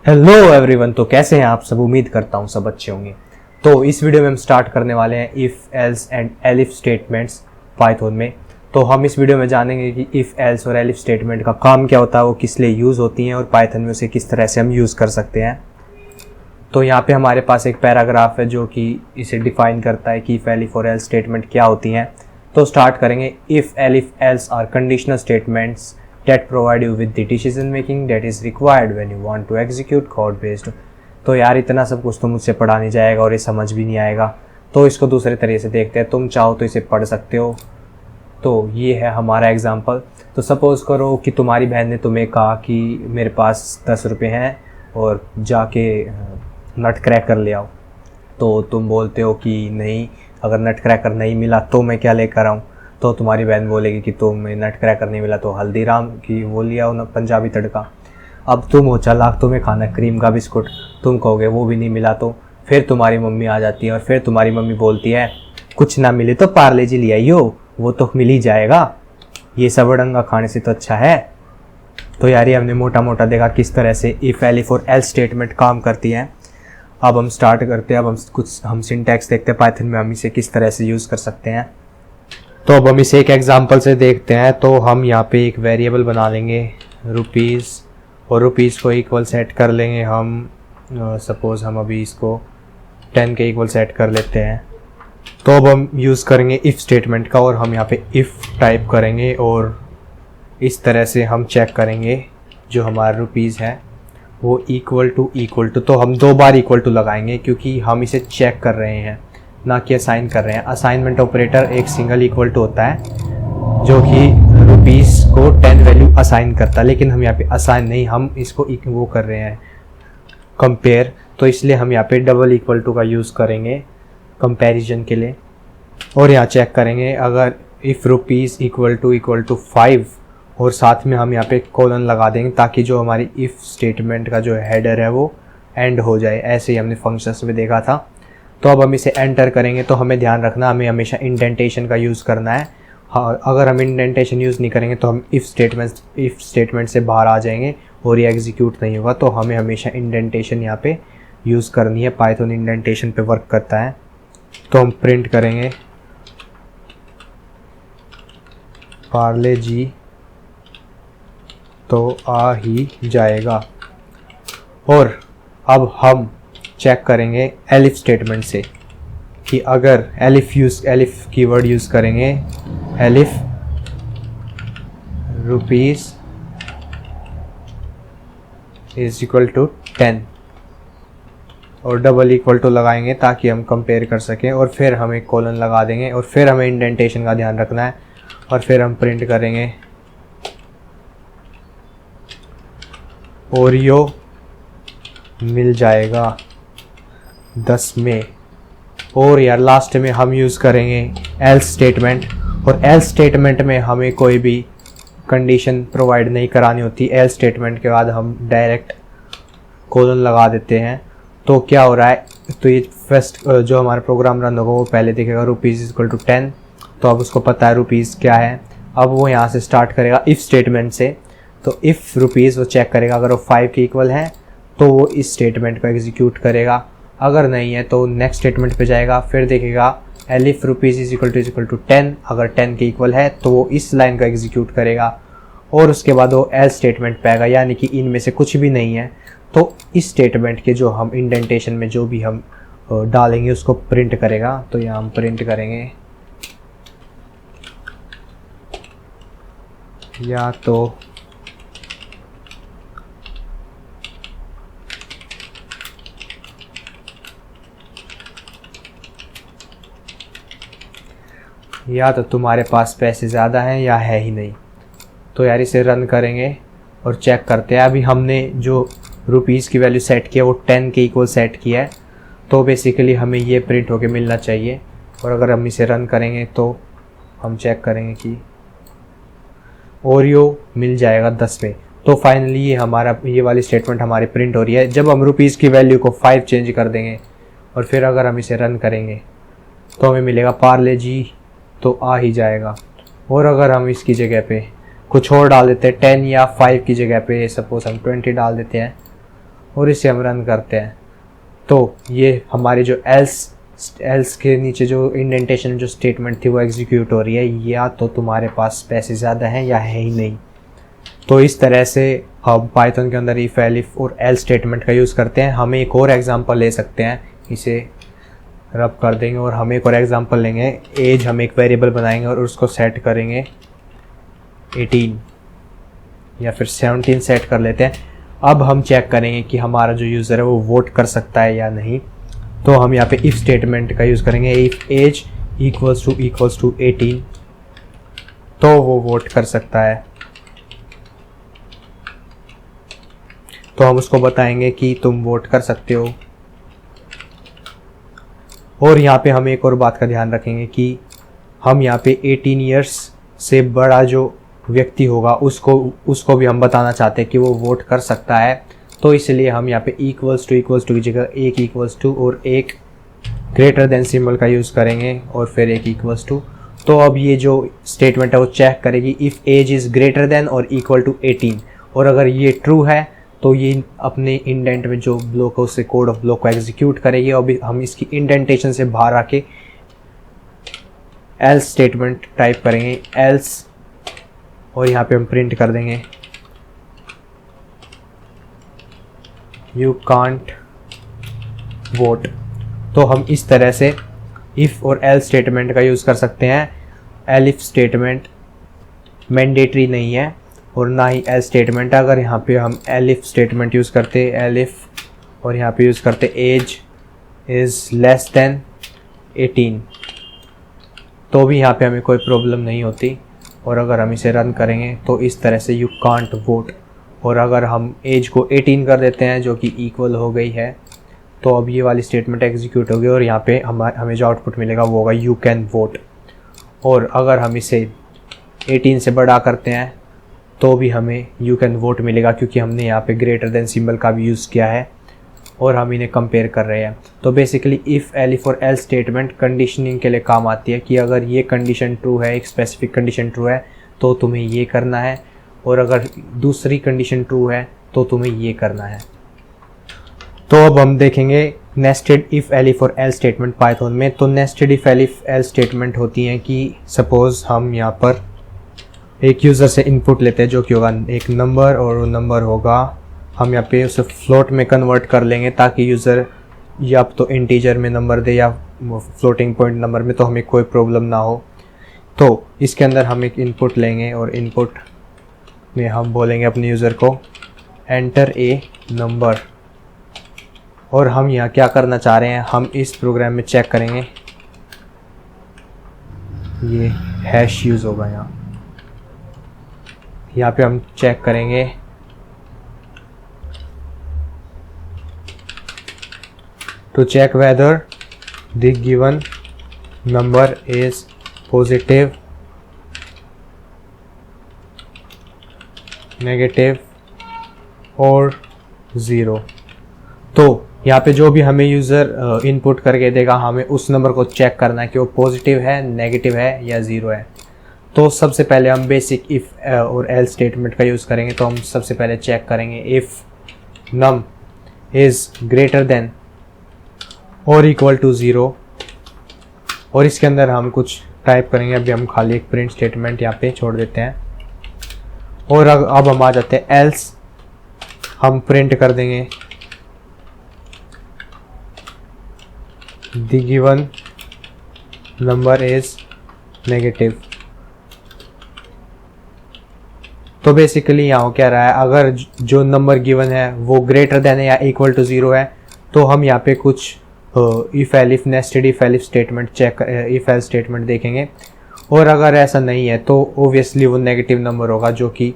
Hello everyone. तो कैसे हैं आप सब? उम्मीद करता हूँ सब अच्छे होंगे। तो इस वीडियो में हम स्टार्ट करने वाले हैं if else and elif statements Python में। तो हम इस वीडियो में जानेंगे कि इफ़ एल्स और एलिफ स्टेटमेंट का काम क्या होता है, वो किस लिए यूज़ होती हैं और पाइथन में उसे किस तरह से हम यूज़ कर सकते हैं। तो यहाँ पे हमारे पास एक पैराग्राफ है जो कि इसे डिफाइन करता है कि इफ़ एलिफ और एल्स स्टेटमेंट क्या होती हैं। तो स्टार्ट करेंगे। If elif else are conditional statements that provide you with the decision making that is required when you want to execute code based। तो यार इतना सब कुछ तो मुझसे पढ़ा नहीं जाएगा और ये समझ भी नहीं आएगा, तो इसको दूसरे तरीके से देखते हैं। तुम चाहो तो इसे पढ़ सकते हो। तो ये है हमारा एग्जांपल। तो सपोज़ करो कि तुम्हारी बहन ने तुम्हें कहा कि मेरे पास 10 रुपये हैं और जाके नट क्रैकर ले आओ। तो तुम बोलते हो कि नहीं, अगर नट क्रैकर नहीं मिला तो मैं क्या लेकर आऊँ? तो तुम्हारी बहन बोलेगी कि तुम्हें नट क्रैकर नहीं मिला तो हल्दीराम की वो लिया हो पंजाबी तड़का। अब तुम हो चालाक, तुम्हें खाना क्रीम का बिस्कुट, तुम कहोगे वो भी नहीं मिला। तो फिर तुम्हारी मम्मी आ जाती है और फिर तुम्हारी मम्मी बोलती है कुछ ना मिले तो पार्ले जी ले आइयो, वो तो मिल ही जाएगा, ये सब अड़ंगा खाने से तो अच्छा है। तो यार ये हमने मोटा मोटा देखा किस तरह से इफ एलिफ और एल्स स्टेटमेंट काम करती हैं। अब हम स्टार्ट करते हैं। अब हम सिंटैक्स देखते हैं पाइथन में हम इसे किस तरह से यूज़ कर सकते हैं। तो अब हम इसे एक एग्जांपल से देखते हैं। तो हम यहाँ पे एक वेरिएबल बना लेंगे रुपीज़, और रुपीज़ को इक्वल सेट कर लेंगे हम। सपोज़ हम अभी इसको 10 के इक्वल सेट कर लेते हैं। तो अब हम यूज़ करेंगे इफ़ स्टेटमेंट का, और हम यहाँ पे इफ़ टाइप करेंगे और इस तरह से हम चेक करेंगे जो हमारा रुपीज़ है वो इक्वल टू। तो हम 2 बार इक्वल टू लगाएंगे क्योंकि हम इसे चेक कर रहे हैं, ना कि असाइन कर रहे हैं। असाइनमेंट ऑपरेटर एक सिंगल इक्वल टू होता है जो कि रुपीज़ को 10 वैल्यू असाइन करता है, लेकिन हम यहाँ पे असाइन नहीं, हम इसको वो कर रहे हैं कंपेयर। तो इसलिए हम यहाँ पे डबल इक्वल टू का यूज़ करेंगे कंपैरिजन के लिए। और यहाँ चेक करेंगे अगर इफ़ रुपीज़ इक्वल टू 5, और साथ में हम यहाँ पे कोलन लगा देंगे ताकि जो हमारी इफ़ स्टेटमेंट का जो हेडर है वो एंड हो जाए। ऐसे ही हमने फंक्शंस में देखा था। तो अब हम इसे एंटर करेंगे। तो हमें ध्यान रखना, हमें हमेशा इंडेंटेशन का यूज़ करना है। हाँ, अगर हम इंडेंटेशन यूज़ नहीं करेंगे तो हम इफ़ स्टेटमेंट से बाहर आ जाएंगे और ये एग्जीक्यूट नहीं होगा। तो हमें हमेशा इंडेंटेशन यहाँ पे यूज़ करनी है। पाइथन इंडेंटेशन पे वर्क करता है। तो हम प्रिंट करेंगे पार्ले जी, तो आ ही जाएगा। और अब हम चेक करेंगे एलिफ स्टेटमेंट से कि अगर एलिफ कीवर्ड यूज़ करेंगे, elif rupees is equal to 10 और डबल इक्वल टू लगाएंगे ताकि हम कंपेयर कर सकें। और फिर हम एक कोलन लगा देंगे और फिर हमें इंडेंटेशन का ध्यान रखना है। और फिर हम प्रिंट करेंगे ओरियो मिल जाएगा 10 में। और यार लास्ट में हम यूज़ करेंगे एल्स स्टेटमेंट, और एल्स स्टेटमेंट में हमें कोई भी कंडीशन प्रोवाइड नहीं करानी होती। एल्स स्टेटमेंट के बाद हम डायरेक्ट कोलन लगा देते हैं। तो क्या हो रहा है, तो ये फर्स्ट जो हमारा प्रोग्राम रन होगा वो पहले देखेगा रुपीज़ इक्वल टू 10। तो अब उसको पता है रुपीज़ क्या है। अब वो यहाँ से स्टार्ट करेगा इफ़ स्टेटमेंट से। तो इफ़ रुपीज़ वो चेक करेगा, अगर वो 5 के इक्वल है तो वो इस स्टेटमेंट को एग्जीक्यूट करेगा, अगर नहीं है तो नेक्स्ट स्टेटमेंट पे जाएगा। फिर देखेगा elif rupees is equal to 10, अगर 10 के इक्वल है तो वो इस लाइन को एग्जीक्यूट करेगा। और उसके बाद वो एल्स स्टेटमेंट पे आएगा, यानी कि इनमें से कुछ भी नहीं है तो इस स्टेटमेंट के जो हम इंडेंटेशन में जो भी हम डालेंगे उसको प्रिंट करेगा। तो यहाँ हम प्रिंट करेंगे या तो तुम्हारे पास पैसे ज़्यादा हैं या है ही नहीं। तो यार इसे रन करेंगे और चेक करते हैं। अभी हमने जो रुपीज़ की वैल्यू सेट किया वो 10 के इक्वल सेट किया है, तो बेसिकली हमें ये प्रिंट होके मिलना चाहिए। और अगर हम इसे रन करेंगे तो हम चेक करेंगे कि ओरियो मिल जाएगा 10 में। तो फाइनली ये वाली स्टेटमेंट हमारी प्रिंट हो रही है। जब हम रुपीज़ की वैल्यू को 5 चेंज कर देंगे और फिर अगर हम इसे रन करेंगे तो हमें मिलेगा पार्ले जी, तो आ ही जाएगा। और अगर हम इसकी जगह पे कुछ और डाल देते हैं, 10 या 5 की जगह पे सपोज हम 20 डाल देते हैं, और इसे हम रन करते हैं तो ये हमारी जो एल्स के नीचे जो इंडेंटेशन जो स्टेटमेंट थी वो एग्जीक्यूट हो रही है, या तो तुम्हारे पास पैसे ज़्यादा हैं या है ही नहीं। तो इस तरह से हम पाइथन के अंदर इफ एलिफ और एल स्टेटमेंट का यूज़ करते हैं। हम एक और एग्जांपल ले सकते हैं, इसे रब कर देंगे और हम एक और एग्जांपल लेंगे। एज हम एक वेरिएबल बनाएंगे और उसको सेट करेंगे 18 या फिर 17 सेट कर लेते हैं। अब हम चेक करेंगे कि हमारा जो यूज़र है वो वोट कर सकता है या नहीं। तो हम यहाँ पे इफ़ स्टेटमेंट का यूज़ करेंगे। इफ़ एज इक्वल्स टू 18 तो वो वोट कर सकता है। तो हम उसको बताएंगे कि तुम वोट कर सकते हो। और यहाँ पे हम एक और बात का ध्यान रखेंगे कि हम यहाँ पे 18 ईयर्स से बड़ा जो व्यक्ति होगा उसको भी हम बताना चाहते हैं कि वो वोट कर सकता है। तो इसलिए हम यहाँ पे इक्वल्स टू की जगह एक इक्वल्स टू और एक ग्रेटर देन सिंबल का यूज़ करेंगे और फिर एक इक्वल्स टू। तो अब ये जो स्टेटमेंट है वो चेक करेगी if age is greater than और इक्वल टू 18, और अगर ये ट्रू है तो ये अपने इंडेंट में जो ब्लॉक है उससे कोड ऑफ ब्लॉक को एग्जीक्यूट करेगी। और भी हम इसकी इंडेंटेशन से बाहर आके एल्स स्टेटमेंट टाइप करेंगे, एल्स, और यहाँ पे हम प्रिंट कर देंगे यू कांट वोट। तो हम इस तरह से इफ़ और एल स्टेटमेंट का यूज़ कर सकते हैं। एलिफ स्टेटमेंट मैंडेटरी नहीं है और ना ही एल स्टेटमेंट। अगर यहाँ पे हम एलिफ स्टेटमेंट यूज़ करते एलिफ और यहाँ पे यूज़ करते एज इज़ लेस देन 18 तो भी यहाँ पे हमें कोई प्रॉब्लम नहीं होती। और अगर हम इसे रन करेंगे तो इस तरह से यू कांट वोट। और अगर हम एज को 18 कर देते हैं जो कि इक्वल हो गई है, तो अब ये वाली स्टेटमेंट एग्जीक्यूट होगी और यहाँ पे हमें जो आउटपुट मिलेगा वो होगा यू कैन वोट। और अगर हम इसे 18 से बड़ा करते हैं तो भी हमें यू कैन वोट मिलेगा, क्योंकि हमने यहाँ पे ग्रेटर देन सिंबल का भी यूज़ किया है और हम इन्हें कंपेयर कर रहे हैं। तो बेसिकली इफ़ एलिफ और एल स्टेटमेंट कंडीशनिंग के लिए काम आती है कि अगर ये कंडीशन ट्रू है, एक स्पेसिफिक कंडीशन ट्रू है तो तुम्हें ये करना है, और अगर दूसरी कंडीशन ट्रू है तो तुम्हें ये करना है। तो अब हम देखेंगे नेस्टेड इफ़ एलिफ और एल स्टेटमेंट पाइथन में। तो nested if elif L statement होती हैं कि सपोज़ हम यहाँ पर एक यूज़र से इनपुट लेते हैं जो कि होगा एक नंबर, और वो नंबर होगा, हम यहाँ पे उसे फ्लोट में कन्वर्ट कर लेंगे ताकि यूज़र या तो इंटीजर में नंबर दे या फ्लोटिंग पॉइंट नंबर में, तो हमें कोई प्रॉब्लम ना हो। तो इसके अंदर हम एक इनपुट लेंगे और इनपुट में हम बोलेंगे अपने यूज़र को एंटर ए नंबर। और हम यहाँ क्या करना चाह रहे हैं, हम इस प्रोग्राम में चेक करेंगे, ये हैश यूज़ होगा यहाँ पे हम चेक करेंगे to check whether the given number is positive, negative or 0। तो यहाँ पे जो भी हमें यूज़र इनपुट करके देगा हमें उस नंबर को चेक करना है कि वो पॉजिटिव है, नेगेटिव है या 0 है। तो सबसे पहले हम बेसिक इफ़ और एल स्टेटमेंट का यूज़ करेंगे। तो हम सबसे पहले चेक करेंगे if num is greater than और इक्वल टू 0, और इसके अंदर हम कुछ टाइप करेंगे। अभी हम खाली एक प्रिंट स्टेटमेंट यहाँ पे छोड़ देते हैं। और अब हम आ जाते हैं एल्स, हम प्रिंट कर देंगे the given number is negative. तो बेसिकली यहाँ क्या रहा है, अगर जो नंबर गिवन है वो ग्रेटर देन है या इक्वल टू 0 है तो हम यहाँ पे कुछ if elif nested if elif statement check if else statement देखेंगे। और अगर ऐसा नहीं है तो ओबियसली वो नेगेटिव नंबर होगा जो कि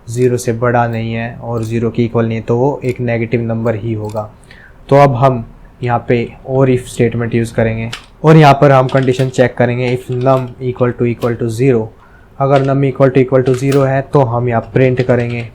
0 से बड़ा नहीं है और 0 के इक्वल नहीं है, तो वो एक नेगेटिव नंबर ही होगा। तो अब हम यहाँ पे और इफ़ स्टेटमेंट यूज़ करेंगे और यहाँ पर हम कंडीशन चेक करेंगे इफ़ नम इक्वल टू 0। अगर नम इक्वल टू 0 है तो हम यहाँ प्रिंट करेंगे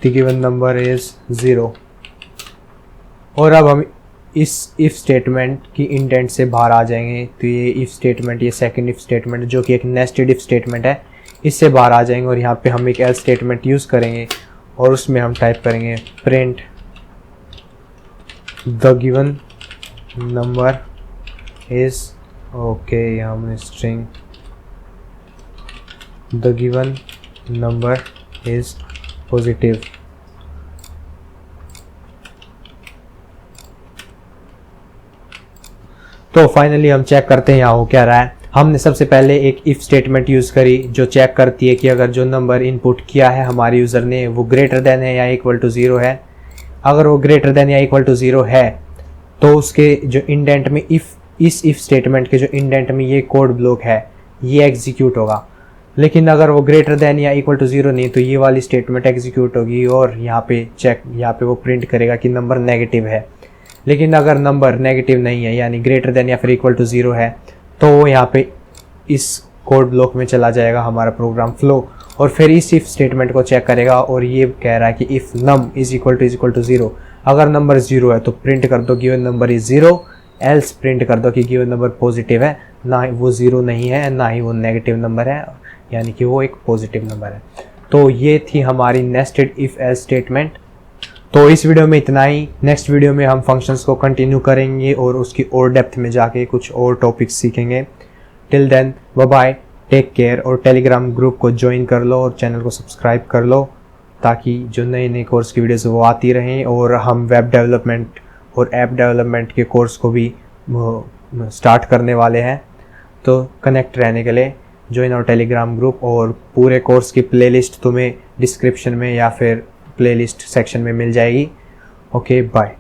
the given number is 0। और अब हम इस इफ़ स्टेटमेंट की इंडेंट से बाहर आ जाएंगे। तो ये इफ़ स्टेटमेंट, ये सेकंड इफ़ स्टेटमेंट जो कि एक नेस्टेड इफ़ स्टेटमेंट है, इससे बाहर आ जाएंगे और यहाँ पे हम एक एल्स स्टेटमेंट यूज़ करेंगे और उसमें हम टाइप करेंगे print the given number is okay, यहाँ हमने string the given number is positive. तो फाइनली हम चेक करते हैं यहाँ हो क्या रहा है। हमने सबसे पहले एक इफ स्टेटमेंट यूज़ करी जो चेक करती है कि अगर जो नंबर इनपुट किया है हमारे यूज़र ने वो ग्रेटर देन है या इक्वल टू 0 है। अगर वो ग्रेटर देन या इक्वल टू 0 है तो उसके जो इंडेंट में इस इफ स्टेटमेंट के जो इंडेंट में ये कोड ब्लॉक है ये एग्जीक्यूट होगा। लेकिन अगर वो ग्रेटर देन या इक्वल टू 0 नहीं तो ये वाली स्टेटमेंट एग्जीक्यूट होगी और यहाँ पे वो प्रिंट करेगा कि नंबर नेगेटिव है। लेकिन अगर नंबर नेगेटिव नहीं है यानी ग्रेटर देन या फिर इक्वल टू 0 है तो वो यहाँ पे इस कोड ब्लॉक में चला जाएगा हमारा प्रोग्राम फ्लो और फिर इस इफ स्टेटमेंट को चेक करेगा और ये कह रहा है कि if num is equal to 0, अगर नंबर 0 है तो प्रिंट कर दो given number is 0, else print कर दो कि गिवन नंबर पॉजिटिव है, ना ही वो 0 नहीं है ना ही वो नेगेटिव नंबर है, यानी कि वो एक पॉजिटिव नंबर है। तो ये थी हमारी नेस्टेड इफ एल्स स्टेटमेंट। तो इस वीडियो में इतना ही। नेक्स्ट वीडियो में हम फंक्शंस को कंटिन्यू करेंगे और उसकी और डेप्थ में जाके कुछ और टॉपिक्स सीखेंगे। Till then bye bye, take care और टेलीग्राम ग्रुप को ज्वाइन कर लो और चैनल को सब्सक्राइब कर लो ताकि जो नए नए कोर्स की वीडियोस वो आती रहें। और हम वेब डेवलपमेंट और ऐप डेवलपमेंट के कोर्स को भी स्टार्ट करने वाले हैं। तो कनेक्ट रहने के लिए ज्वाइन और टेलीग्राम ग्रुप और पूरे कोर्स की प्लेलिस्ट तुम्हें डिस्क्रिप्शन में या फिर प्लेलिस्ट सेक्शन में मिल जाएगी। Okay bye.